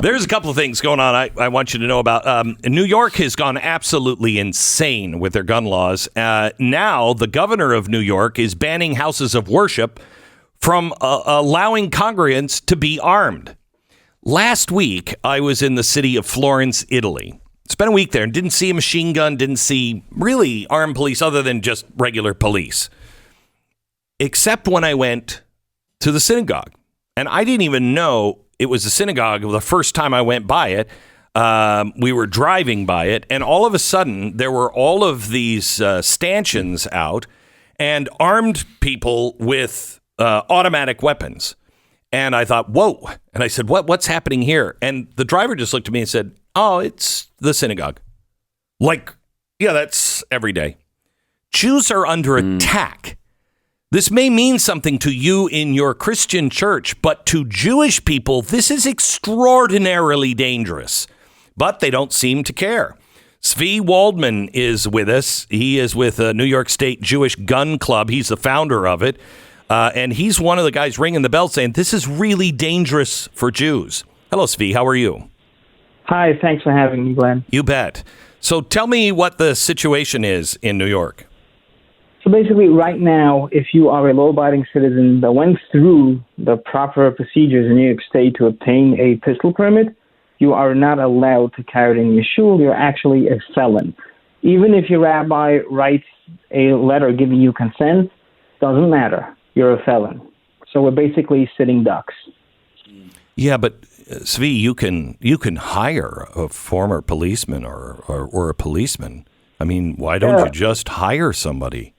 There's a couple of things going on I want you to know about. New York has gone absolutely insane with their gun laws. Now the governor of New York is banning houses of worship from allowing congregants to be armed. Last week, I was in the city of Florence, Italy. Spent a week there and didn't see a machine gun, didn't see really armed police other than just regular police. Except when I went to the synagogue. And I didn't even know it was a synagogue the first time I went by it. We were driving by it, and all of a sudden, there were all of these stanchions out and armed people with automatic weapons. And I thought, whoa. And I said, what's happening here? And the driver just looked at me and said, oh, it's the synagogue. Like, yeah, that's every day. Jews are under attack. This may mean something to you in your Christian church, but to Jewish people, this is extraordinarily dangerous. But they don't seem to care. Tzvi Waldman is with us. He is with New York State Jewish Gun Club. He's the founder of it. And he's one of the guys ringing the bell saying, this is really dangerous for Jews. Hello, Tzvi. How are you? Hi. Thanks for having me, Glenn. You bet. So tell me what the situation is in New York. So basically, right now, if you are a law-abiding citizen that went through the proper procedures in New York State to obtain a pistol permit, you are not allowed to carry it in your shul. You're actually a felon. Even if your rabbi writes a letter giving you consent, doesn't matter. You're a felon. So we're basically sitting ducks. Yeah, but Tzvi, you can hire a former policeman or a policeman. I mean, why don't you just hire somebody?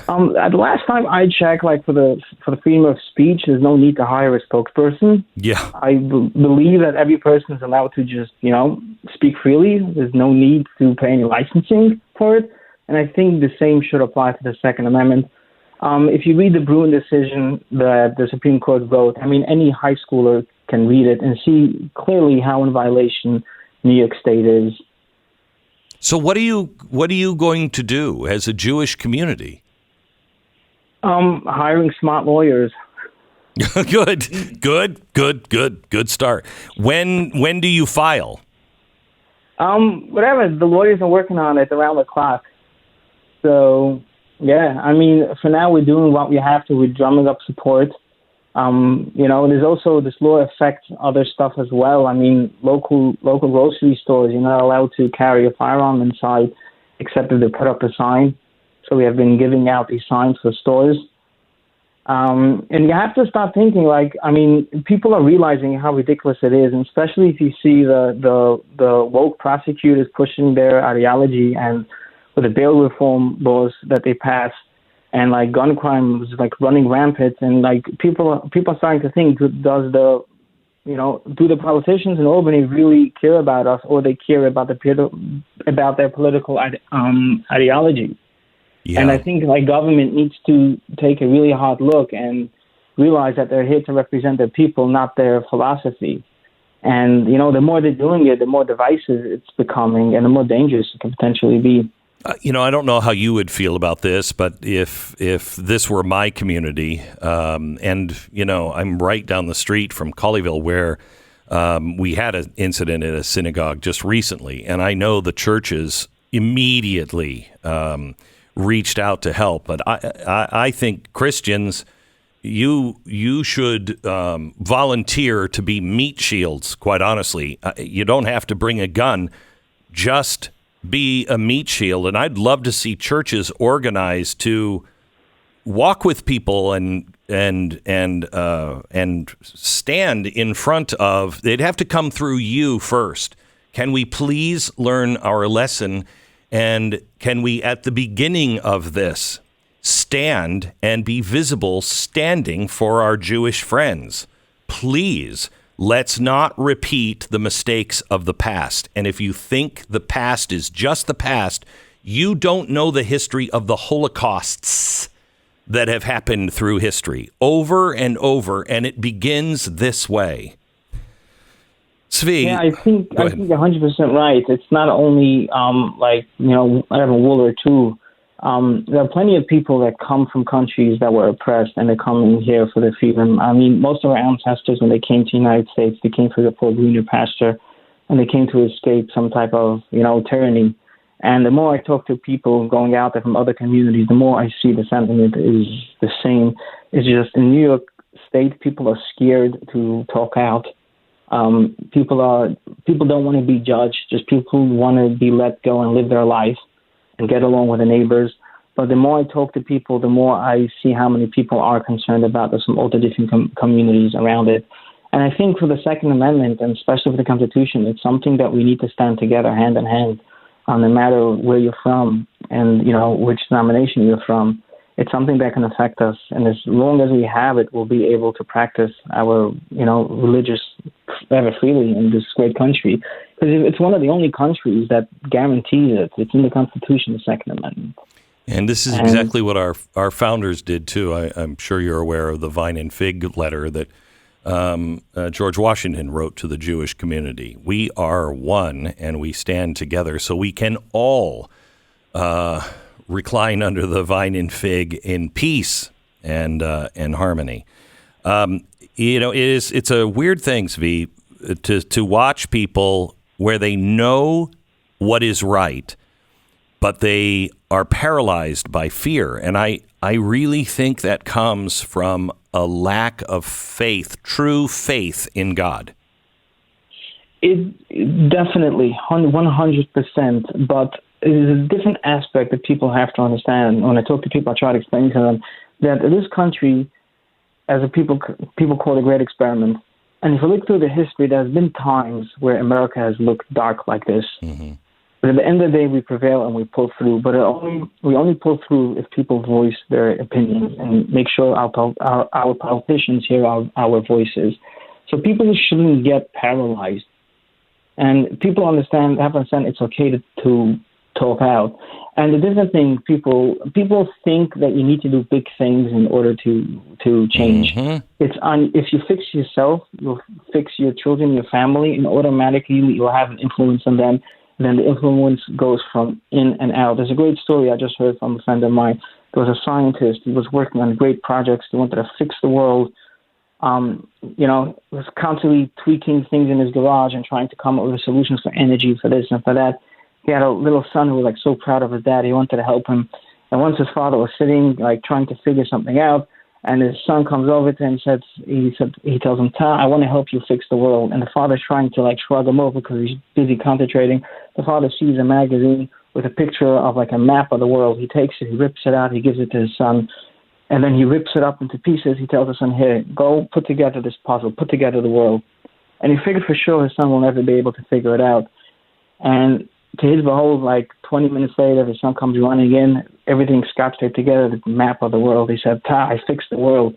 The last time I checked, like for the freedom of speech, there's no need to hire a spokesperson. Yeah, I believe that every person is allowed to just, speak freely. There's no need to pay any licensing for it, and I think the same should apply to the Second Amendment. If you read the Bruin decision that the Supreme Court wrote, I mean, any high schooler can read it and see clearly how in violation New York State is. So what are you going to do as a Jewish community? Hiring smart lawyers. Good start. When do you file? Whatever. The lawyers are working on it around the clock. So, yeah, I mean, for now we're doing what we have to. We're drumming up support. There's also this law affects other stuff as well. I mean, local grocery stores, you're not allowed to carry a firearm inside except if they put up a sign. So we have been giving out these signs for stores. And you have to start thinking, people are realizing how ridiculous it is, and especially if you see the woke prosecutors pushing their ideology and with the bail reform laws that they passed, and gun crime was running rampant, and people are starting to think, do the politicians in Albany really care about us, or they care about their political ideology? Yeah. And I think government needs to take a really hard look and realize that they're here to represent their people, not their philosophy. And the more they're doing it, the more divisive it's becoming, and the more dangerous it can potentially be. I don't know how you would feel about this, but if this were my community, and I'm right down the street from Colleyville, where we had an incident at a synagogue just recently, and I know the churches immediately reached out to help. But I think Christians, you should volunteer to be meat shields. Quite honestly, you don't have to bring a gun. Just be a meat shield. And I'd love to see churches organized to walk with people and stand in front of. They'd have to come through you first. Can we please learn our lesson? And can we, at the beginning of this, stand and be visible standing for our Jewish friends? Please, let's not repeat the mistakes of the past. And if you think the past is just the past, you don't know the history of the Holocausts that have happened through history over and over, and it begins this way. Tzvi, yeah, I think 100% right. It's not only I have a wool or two. There are plenty of people that come from countries that were oppressed, and they're coming here for their freedom. I mean, most of our ancestors, when they came to the United States, they came for a greener pasture, and they came to escape some type of, tyranny. And the more I talk to people going out there from other communities, the more I see the sentiment is the same. It's just in New York State, people are scared to talk out. People don't want to be judged. Just people want to be let go and live their life and get along with the neighbors. But the more I talk to people, the more I see how many people are concerned about this from all the different communities around it. And I think for the Second Amendment, and especially for the Constitution, it's something that we need to stand together hand in hand, no matter where you're from and, which denomination you're from. It's something that can affect us. And as long as we have it, we'll be able to practice our, religious ever freely in this great country. Because it's one of the only countries that guarantees it. It's in the Constitution, the Second Amendment. And this is exactly what our founders did, too. I'm sure you're aware of the Vine and Fig letter that George Washington wrote to the Jewish community. We are one, and we stand together, so we can all recline under the vine and fig in peace and harmony. It's a weird thing, Tzvi, to watch people where they know what is right, but they are paralyzed by fear. And I really think that comes from a lack of faith, true faith in God. It definitely, 100%. But there's a different aspect that people have to understand. When I talk to people, I try to explain to them that this country, as a people call it a great experiment. And if you look through the history, there's been times where America has looked dark like this. Mm-hmm. But at the end of the day, we prevail and we pull through. But we only pull through if people voice their opinions and make sure our politicians hear our voices. So people shouldn't get paralyzed. And people have to understand it's okay to talk out. And the different thing, people think that you need to do big things in order to change. Mm-hmm. If you fix yourself, you'll fix your children, your family, and automatically you'll have an influence on them. Then the influence goes from in and out. There's a great story I just heard from a friend of mine. There was a scientist. He was working on great projects. He wanted to fix the world. Was constantly tweaking things in his garage and trying to come up with solutions for energy, for this and for that. He had a little son who was so proud of his dad. He wanted to help him. And once his father was sitting, trying to figure something out, and his son comes over to him and he tells him, "Ta, I want to help you fix the world." And the father's trying to shrug him over because he's busy concentrating. The father sees a magazine with a picture of a map of the world. He takes it, he rips it out, he gives it to his son, and then he rips it up into pieces. He tells his son, "Here, go put together this puzzle, put together the world." And he figured for sure his son will never be able to figure it out. And to his behold, 20 minutes later, his son comes running in, everything scotch taped together, the map of the world. He said, "Ta, I fixed the world."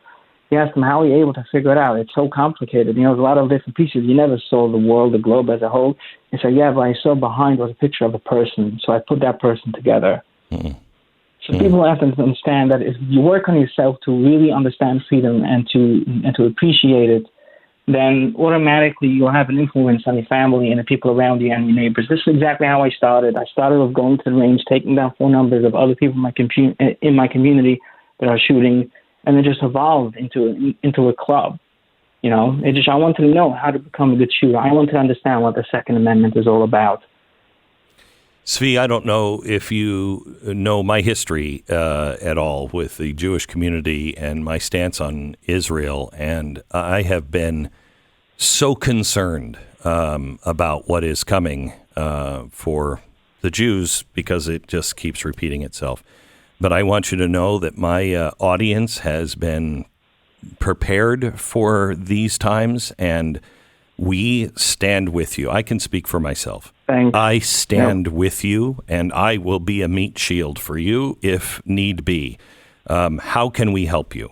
He asked him, "How are you able to figure it out? It's so complicated. There's a lot of different pieces. You never saw the world, the globe as a whole." He said, "Yeah, but I saw behind was a picture of a person, so I put that person together." Mm-hmm. So people have to understand that if you work on yourself to really understand freedom and to appreciate it, then automatically you'll have an influence on your family and the people around you and your neighbors. This is exactly how I started. I started with going to the range, taking down phone numbers of other people in my community that are shooting, and it just evolved into a club. I wanted to know how to become a good shooter. I wanted to understand what the Second Amendment is all about. Tzvi, I don't know if you know my history at all with the Jewish community and my stance on Israel, and I have been so concerned about what is coming for the Jews because it just keeps repeating itself. But I want you to know that my audience has been prepared for these times, and we stand with you. I can speak for myself. Thanks. I stand with you, and I will be a meat shield for you if need be. How can we help you?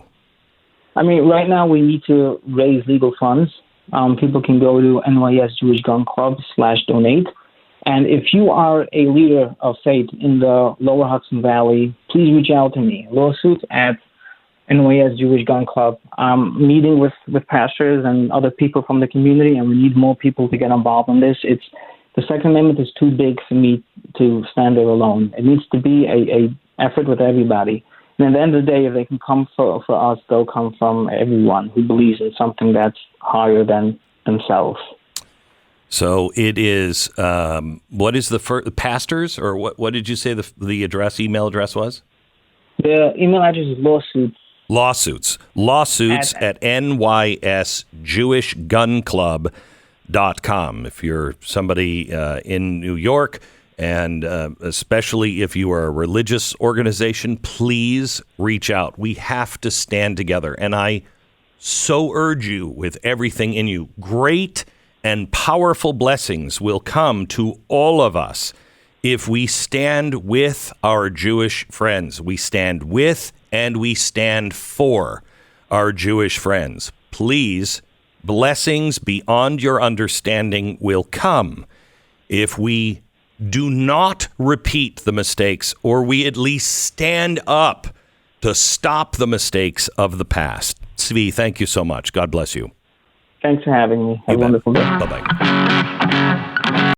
Right now we need to raise legal funds. People can go to NYS Jewish Gun Club /donate. And if you are a leader of faith in the Lower Hudson Valley, please reach out to me. Lawsuit at NYS Jewish Gun Club. I'm meeting with pastors and other people from the community, and we need more people to get involved in this. The Second Amendment is too big for me to stand there alone. It needs to be effort with everybody. And at the end of the day, if they can come for us, they'll come from everyone who believes in something that's higher than themselves. So it is, what is the pastors, or what did you say the email address was? The email address is Lawsuits at nysjewishgunclub.com. If you're somebody in New York, and especially if you are a religious organization, please reach out. We have to stand together. And I so urge you with everything in you. Great and powerful blessings will come to all of us if we stand with our Jewish friends. We stand with and we stand for our Jewish friends. Please, blessings beyond your understanding will come if we do not repeat the mistakes, or we at least stand up to stop the mistakes of the past. Tzvi, thank you so much. God bless you. Thanks for having me. Have a wonderful day. Bye-bye.